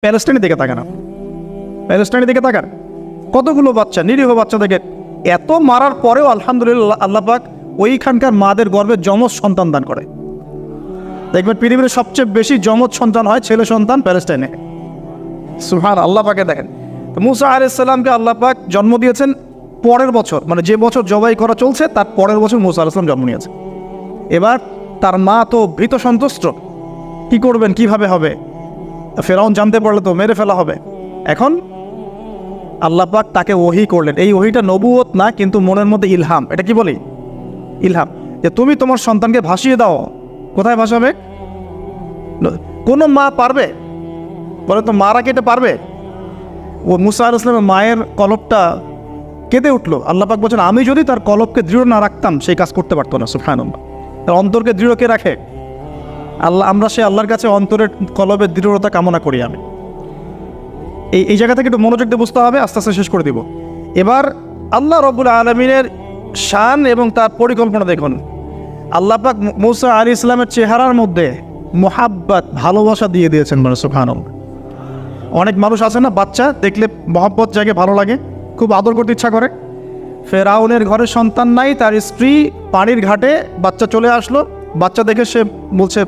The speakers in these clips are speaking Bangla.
প্যালেস্টাইনের দিকে তাকান, প্যালেস্টাইনের দিকে তাকান, কতগুলো বাচ্চা, নিরীহ বাচ্চাদেরকে এত মারার পরেও আলহামদুলিল্লাহ আল্লাহ পাক ওইখানকার মাদের গর্ভে যমজ সন্তান দান করে। দেখবেন পৃথিবীর সবচেয়ে বেশি যমজ সন্তান হয় ছেলে সন্তান প্যালেস্টাইনে। সুবহান আল্লাহ পাকে দেখেন। তো মুসা আলাইহিস সালামকে আল্লাহ পাক জন্ম দিয়েছেন পরের বছর, মানে যে বছর জবাই করা চলছে তার পরের বছর মুসা আলাইহিস সালাম জন্ম নিয়েছে। এবার তার মা তো ভীত সন্তুষ্ট, কী করবেন, কিভাবে হবে, ফেরাউন জানতে পারলে তো মেরে ফেলা হবে। এখন আল্লাহ পাক তাকে ওহী করলেন। এই ওহীটা নবুয়ত না, কিন্তু মনের মধ্যে ইলহাম। এটা কি বলি? ইলহাম, যে তুমি তোমার সন্তানকে ভাসিয়ে দাও। কোথায় ভাসাবে? কোনো মা পারবে? বলে তো মারা কেটে পারবে? ও মুসা আলাইহিস সালামের মায়ের কলবটা কেঁদে উঠলো। আল্লাহ পাক বলছেন, আমি যদি তার কলবকে দৃঢ় না রাখতাম সেই কাজ করতে পারতো না। সুবহানাল্লাহ। তার অন্তরকে দৃঢ় কে রাখে? আল্লাহ। আমরা সে আল্লাহর কাছে অন্তরের কলবের দৃঢ়তা কামনা করি। আমি এই জায়গা থেকে একটু মনোযোগ দিয়ে বুঝতে হবে, আস্তে আস্তে শেষ করে দিব। এবার আল্লাহ রাব্বুল আলামিনের শান এবং তার পরিকল্পনা দেখুন। আল্লাহ পাক মুসা আলাইহিস সালামের চেহারার মধ্যে মোহাব্বত, ভালোবাসা দিয়ে দিয়েছেন। মানে সুবহানাল্লাহ। অনেক মানুষ আছে না, বাচ্চা দেখলে মহব্বত জাগে, ভালো লাগে, খুব আদর করতে ইচ্ছা করে। ফেরাউনের ঘরে সন্তান নাই, তার স্ত্রী পানির ঘাটে বাচ্চা চলে আসলো। বাচ্চা দেখে সে বলছে,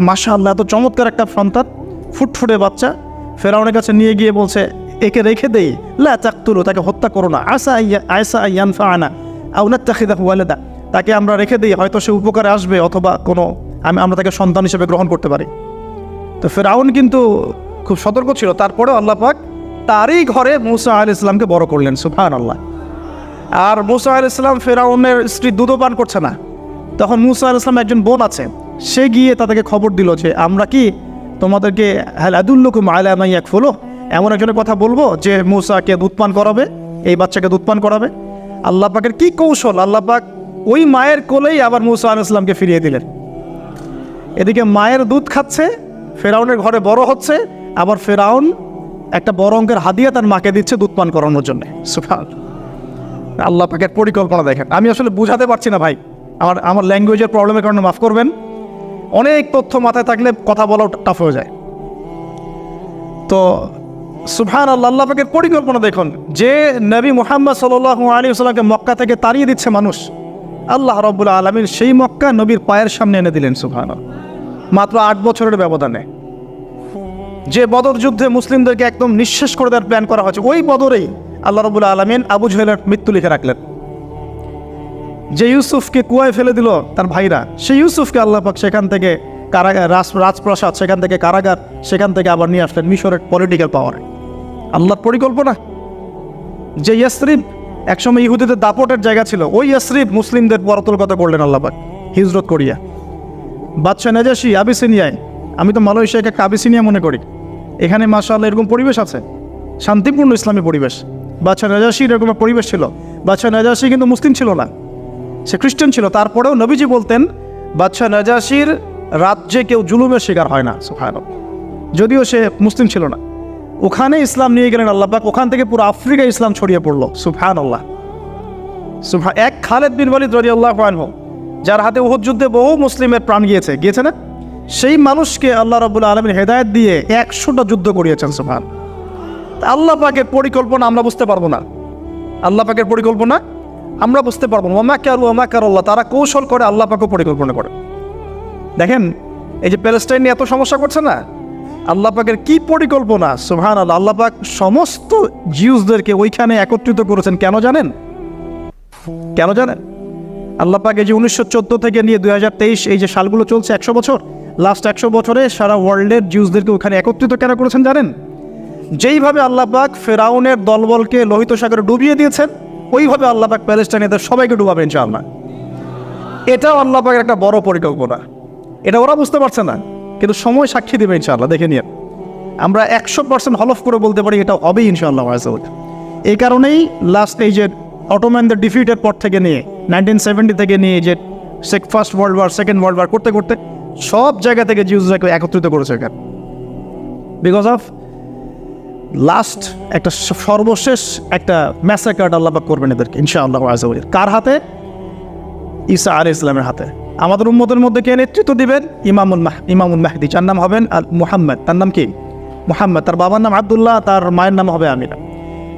মাশাআল্লাহ, এত চমৎকার একটা সন্তান, ফুটফুটে বাচ্চা। ফেরাউনের কাছে নিয়ে গিয়ে বলছে, একে রেখে দেই, লা তাকতুলু, তাকে হত্যা করো না, আয়সা ইয়ানফাআনা আও নাত্তাখিযাহু ওয়ালাদা, তাকে আমরা রেখে দিই, হয়তো সে উপকারে আসবে, অথবা আমরা তাকে সন্তান হিসেবে গ্রহণ করতে পারি। তো ফেরাউন কিন্তু খুব সতর্ক ছিল। তারপরেও আল্লাহ পাক তারই ঘরে মুসা আলাইহিস সালামকে বড় করলেন। সুবহানাল্লাহ। আর মুসা আলাইহিস সালাম ফেরাউনের স্ত্রী দুধও পান করছে না। তখন মুসা আলাইহিস সালামের একজন বোন আছে, সে গিয়ে তাদেরকে খবর দিল যে, আমরা কি তোমাদেরকে হাল আদুল্লুকুম আলা মান ইয়াকফুলু, এমন একজনের কথা বলবো যে মুসাকে দুধ পান করাবে, এই বাচ্চাকে দুধ পান করাবে। আল্লাহ পাকের কি কৌশল! আল্লাহ পাক ওই মায়ের কোলেই আবার মুসা আলাইহিস সালামকে ফিরিয়ে দিলেন। এদিকে মায়ের দুধ খাচ্ছে, ফেরাউনের ঘরে বড় হচ্ছে, আবার ফেরাউন একটা বড় অঙ্কের হাদিয়া তার মাকে দিচ্ছে দুধ পান করানোর জন্য। সুবহানাল্লাহ। আল্লাহ পাকের পরিকল্পনা দেখেন। আমি আসলে বুঝাতে পারছি না ভাই, আমার ল্যাঙ্গুয়েজের প্রবলেমের কারণে মাফ করবেন। অনেক তথ্য মাথায় থাকলে কথা বলাও টাফ হয়ে যায়। তো সুবহানাল্লাহ, আল্লাহ পাকের পরিকল্পনা দেখুন। যে নবী মুহাম্মদ সাল্লাল্লাহু আলাইহি ওয়াসাল্লামকে মক্কা থেকে তাড়িয়ে দিচ্ছে মানুষ, আল্লাহ রাব্বুল আলামিন সেই মক্কা নবীর পায়ের সামনে এনে দিলেন। সুবহানাল্লাহ। মাত্র 8 বছরের ব্যবধানে। যে বদর যুদ্ধে মুসলিমদেরকে একদম নিঃশেষ করে দেওয়ার প্ল্যান করা হয়েছে, ওই বদরেই আল্লাহ রাব্বুল আলামিন আবু জেহেলের মৃত্যু লিখে রাখলেন। যে ইউসুফকে কুয়ায় ফেলে দিল তার ভাইরা, সেই ইউসুফকে আল্লাহ পাক সেখান থেকে কারাগার, রাজপ্রাসাদ, সেখান থেকে কারাগার, সেখান থেকে আবার নিয়ে আসলেন মিশরের পলিটিক্যাল পাওয়ারে। আল্লাহর পরিকল্পনা। যে ইয়াসরিব একসময় ইহুদিদের দাপটের জায়গা ছিল, ওই ইয়াসরিব মুসলিমদের পরতলগত করলেন আল্লাহ পাক হিজরত করিয়া। বাদশাহ নাজাশী আবিসিনিয়ায়, আমি তো মালয়েশিয়াকে একটা আবিসিনিয়া মনে করি, এখানে মাশাআল্লাহ এরকম পরিবেশ আছে, শান্তিপূর্ণ ইসলামী পরিবেশ। বাদশাহ নাজাশীর এরকম পরিবেশ ছিল। বাদশাহ নাজাশী কিন্তু মুসলিম ছিল না, সে খ্রিস্টান ছিল। তারপরেও নবীজি বলতেন, বাদশাহ নাজাশীর রাজ্যে কেউ জুলুমের শিকার হয় না। সুবহানাল্লাহ। যদিও সে মুসলিম ছিল না, ওখানে ইসলাম নিয়ে গেলেন আল্লাহ পাক। ওখান থেকে পুরো আফ্রিকায় ইসলাম ছড়িয়ে পড়লো। সুবহানাল্লাহ। এক খালেদ বিন ওয়ালিদ রাদিয়াল্লাহু আনহু, যার হাতে উহুদ যুদ্ধে বহু মুসলিমের প্রাণ গিয়েছে না, সেই মানুষকে আল্লাহ রাব্বুল আলামিন হেদায়েত দিয়ে 100টা যুদ্ধ করিয়েছেন। সুবহানাল্লাহ। আল্লাহ পাকের পরিকল্পনা আমরা বুঝতে পারবো না। আল্লাহ পাকের পরিকল্পনা আমরা বুঝতে পারবো না। ওয়া মাকারুল্লাহ, তারা কৌশল করে, আল্লাহ পাকও পরিকল্পনা করে। দেখেন, এই যে প্যালেস্টাইন নিয়ে এত সমস্যা করছে না, আল্লাহ পাকের কি পরিকল্পনা! সুবহানাল্লাহ। আল্লাহ পাক সমস্ত জিউসদেরকে ওইখানে একত্রিত করেছেন। কেন জানেন? আল্লাহ পাক এই যে 1914 থেকে নিয়ে 2023 এই যে সালগুলো চলছে, 100 বছর, লাস্ট 100 বছরে সারা ওয়ার্ল্ডের জিউসদেরকে ওখানে একত্রিত কেন করেছেন জানেন? যেইভাবে আল্লাহ পাক ফেরাউনের দলবলকে লোহিত সাগরে ডুবিয়ে দিয়েছেন, ওইভাবে আল্লাহ পাক প্যালেস্টাইনিদের সবাইকে ডুবাবেন ইনশাআল্লাহ। এটাও আল্লাহ পাকের একটা বড় পরিকল্পনা। এটা ওরা বুঝতে পারছে না, কিন্তু সময় সাক্ষী দেবে ইনশাআল্লাহ। দেখে নিয়ে আমরা 100% হলফ করে বলতে পারি এটা হবেই ইনশাআল্লাহ। এই কারণেই লাস্ট এই যে অটোম্যানদের ডিফিটের পর থেকে নিয়ে 1970 থেকে নিয়ে যে first world war, second world war করতে করতে সব জায়গা থেকে জিউসরাকে একত্রিত করেছে এখানে, বিকজ অফ লাস্ট একটা সর্বশেষ একটা ম্যাসাকার আল্লাহ পাক করবেন এদেরকে ইনশাআল্লাহ। কার হাতে? ঈসা আলাইহিস সালামের হাতে। আমাদের উম্মতের মধ্যে কে নেতৃত্ব দিবেন? ইমামুল মাহদি, যার নাম হবেন মুহাম্মদ। তার নাম কি? মুহাম্মদ, তার বাবার নাম আব্দুল্লাহ, তার মায়ের নাম হবে আমিনা।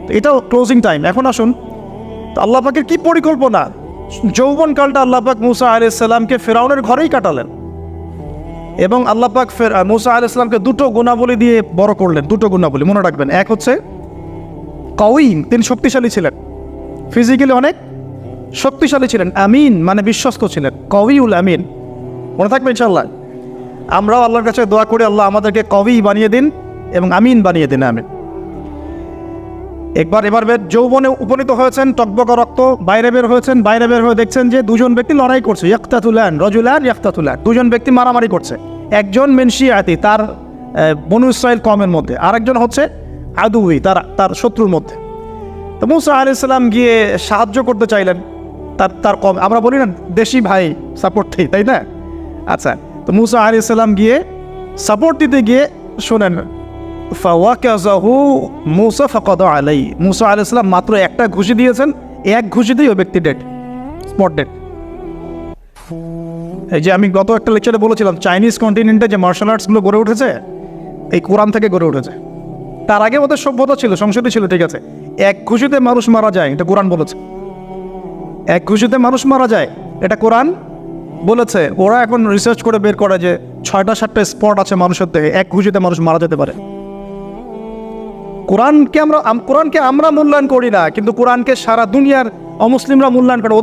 তো এটাও ক্লোজিং টাইম। এখন আসুন, তো আল্লাহ পাকের কী পরিকল্পনা, যৌবনকালটা আল্লাহ পাক মুসা আলাইহিস সালামকে ফেরাউনের ঘরেই কাটালেন, এবং আল্লাহ পাক মুসা আলাইহিস সালামকে দুটো গুণাবলী দিয়ে বড় করলেন। দুটো গুণাবলী মনে রাখবেন, এক হচ্ছে কওয়িম, তিনি শক্তিশালী ছিলেন, ফিজিক্যালি অনেক শক্তিশালী ছিলেন। আমিন মানে বিশ্বস্ত ছিলেন, কওয়িউল আমিন, মনে থাকবে ইনশাআল্লাহ। আমরাও আল্লাহর কাছে দোয়া করি, আল্লাহ আমাদেরকে কওয়ি বানিয়ে দিন এবং আমিন বানিয়ে দিন, আমিন। এবার যৌবনে উপনীত হয়েছেন, টকবকা রক্ত, বাইরে বের হয়েছেন, বাইরে বের হয়ে দেখছেন যে দুজন ব্যক্তি লড়াই করছে, ইয়াক্তাতুলান রজুলান ইয়াক্তাতুলান, দুজন ব্যক্তি মারামারি করছে। একজন মিন শিয়াতি, তার বনু ইসরাইল কওমের মধ্যে, আরেকজন হচ্ছে আদুই, তার শত্রুর মধ্যে। তো মুসা আলাইহিস সালাম গিয়ে সাহায্য করতে চাইলেন তার কম, আমরা বলি না দেশি ভাই সাপোর্ট দিই, তাই না? আচ্ছা, তো মুসা আলাইহিস সালাম গিয়ে সাপোর্ট দিতে গিয়ে শোনেন, ফাওয়াকাযাহু মুসা ফাকাদা আলাইহি, মুসা আলাইহিস সালাম মাত্র একটা ঘুষি দিয়েছেন, এক ঘুষিতেই ওই ব্যক্তি ডেড, স্পট ডেড। এই যে আমি গত একটা লেকচারে বলেছিলাম, চাইনিজ কন্টিনেন্টে যে মার্শাল আর্টসগুলো গড়ে উঠেছে এই কোরআন থেকে গড়ে উঠেছে। তার আগে ওদের সভ্যতা ছিল, সংস্কৃতি ছিল, ঠিক আছে। এক ঘুষিতে মানুষ মারা যায়, এটা কোরআন বলেছে। এক ঘুষিতে মানুষ মারা যায়, এটা কোরআন বলেছে। ওরা এখন রিসার্চ করে বের করে যে 6টা-7টা স্পট আছে মানুষের দেহে, এক ঘুষিতে মানুষ মারা যেতে পারে। কোরআনকে আমরা মূল্যায়ন করি না, কিন্তু কোরআনকে সারা দুনিয়ার অমুসলিমরা মূল্যায়ন করে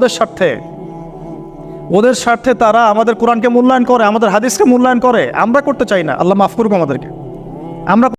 ওদের স্বার্থে তারা আমাদের কোরআনকে মূল্যায়ন করে, আমাদের হাদিসকে মূল্যায়ন করে। আমরা করতে চাই না, আল্লাহ মাফ করুক আমাদেরকে। আমরা